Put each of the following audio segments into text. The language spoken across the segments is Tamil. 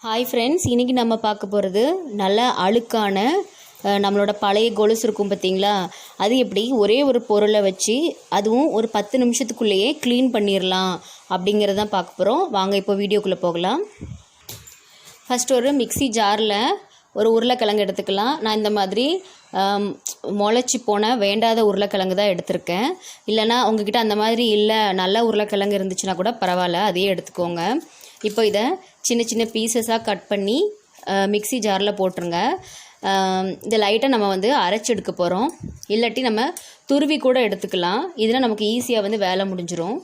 ஹாய் ஃப்ரெண்ட்ஸ், இன்றைக்கி நம்ம பார்க்க போகிறது நல்ல அழுக்கான நம்மளோட பழைய கொலுசு இருக்கும் பார்த்திங்களா. அது எப்படி ஒரே ஒரு பொருளை வச்சு அதுவும் ஒரு 10 நிமிஷத்துக்குள்ளேயே க்ளீன் பண்ணிடலாம் அப்படிங்கிறத தான் பார்க்க போகிறோம். வாங்க இப்போ வீடியோக்குள்ளே போகலாம். ஃபஸ்ட்டு ஒரு மிக்ஸி ஜாரில் ஒரு உருளைக்கிழங்கு எடுத்துக்கலாம். நான் இந்த மாதிரி முளைச்சி போன வேண்டாத உருளைக்கிழங்கு தான் எடுத்திருக்கேன். இல்லைனா உங்ககிட்ட அந்த மாதிரி இல்லை, நல்ல உருளைக்கிழங்கு இருந்துச்சுன்னா கூட பரவாயில்ல, அதையே எடுத்துக்கோங்க. இப்போ இதை சின்ன சின்ன பீசஸாக கட் பண்ணி மிக்ஸி ஜாரில் போட்டுருங்க. இந்த லைட்டாக நம்ம அரைச்சி எடுக்க போகிறோம். இல்லாட்டி நம்ம துருவி கூட எடுத்துக்கலாம். இதெல்லாம் நமக்கு ஈஸியாக வேலை முடிஞ்சிடும்.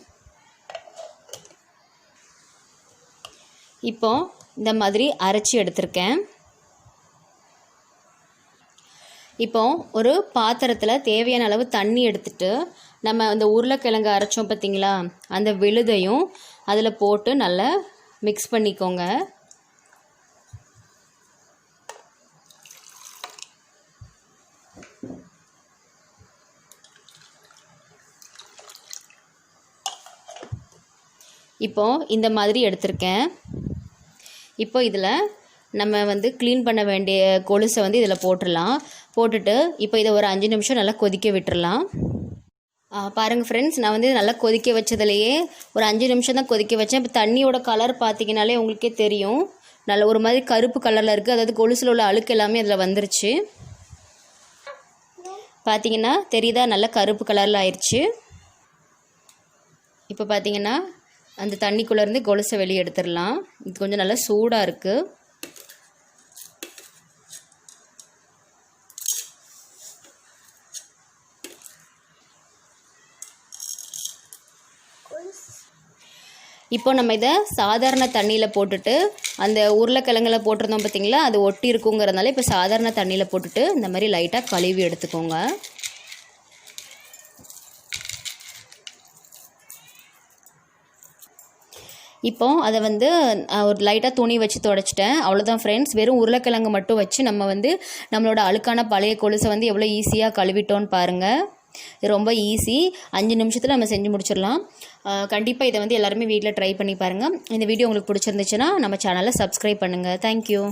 இப்போ இந்த மாதிரி அரைச்சி எடுத்திருக்கேன். இப்போ ஒரு பாத்திரத்தில் தேவையான அளவு தண்ணி எடுத்துட்டு நம்ம அந்த உருளைக்கிழங்கு அரைச்சோம் பார்த்திங்களா, அந்த விழுதையும் அதில் போட்டு நல்லா மிக்ஸ் பண்ணிக்கோங்க. இப்போ இந்த மாதிரி எடுத்திருக்கேன். இப்போ இதில் நம்ம க்ளீன் பண்ண வேண்டிய கொலுசை இதில் போட்டுடலாம். போட்டுட்டு இப்போ இதை ஒரு 5 நிமிஷம் நல்லா கொதிக்க விட்டுறலாம். பாருங்கள் ஃப்ரெண்ட்ஸ், நான் நல்லா கொதிக்க வச்சதுலையே ஒரு 5 நிமிஷம் தான் கொதிக்க வச்சேன். இப்போ தண்ணியோட கலர் பார்த்திங்கனாலே உங்களுக்கே தெரியும், நல்ல ஒரு மாதிரி கருப்பு கலரில் இருக்குது. அதாவது கொலுசில் உள்ள அழுக்கு எல்லாமே அதில் வந்துருச்சு. பார்த்திங்கன்னா தெரியுதா, நல்ல கருப்பு கலரில் ஆயிடுச்சு. இப்போ பார்த்திங்கன்னா அந்த தண்ணிக்குள்ளேருந்து கொலுசை வெளியே எடுத்துடலாம். இது கொஞ்சம் நல்லா சூடாக இருக்குது. இப்போ நம்ம இதை சாதாரண தண்ணியில் போட்டுட்டு அந்த உருளைக்கிழங்குல போட்டிருந்தோம் பார்த்திங்களா, அது ஒட்டி இருக்குங்கிறதுனால இப்போ சாதாரண தண்ணியில் போட்டுட்டு இந்த மாதிரி லைட்டாக கழுவி எடுத்துக்கோங்க. இப்போ அதை ஒரு லைட்டாக துணி வச்சு துடைச்சிட்டேன். அவ்வளோதான் ஃப்ரெண்ட்ஸ். வெறும் உருளைக்கிழங்கு மட்டும் வச்சு நம்ம நம்மளோட அழுக்கான பழைய கொலுசை எவ்வளோ ஈஸியாக கழுவிட்டோன்னு பாருங்கள். இது ரொம்ப ஈஸி. 5 நிமிஷத்தில் நம்ம செஞ்சு முடிச்சிடலாம். கண்டிப்பாக இதை எல்லாருமே வீட்டில் ட்ரை பண்ணி பாருங்கள். இந்த வீடியோ உங்களுக்கு பிடிச்சிருந்துச்சுன்னா நம்ம சேனலை சப்ஸ்கிரைப் பண்ணுங்கள். தேங்க்யூ.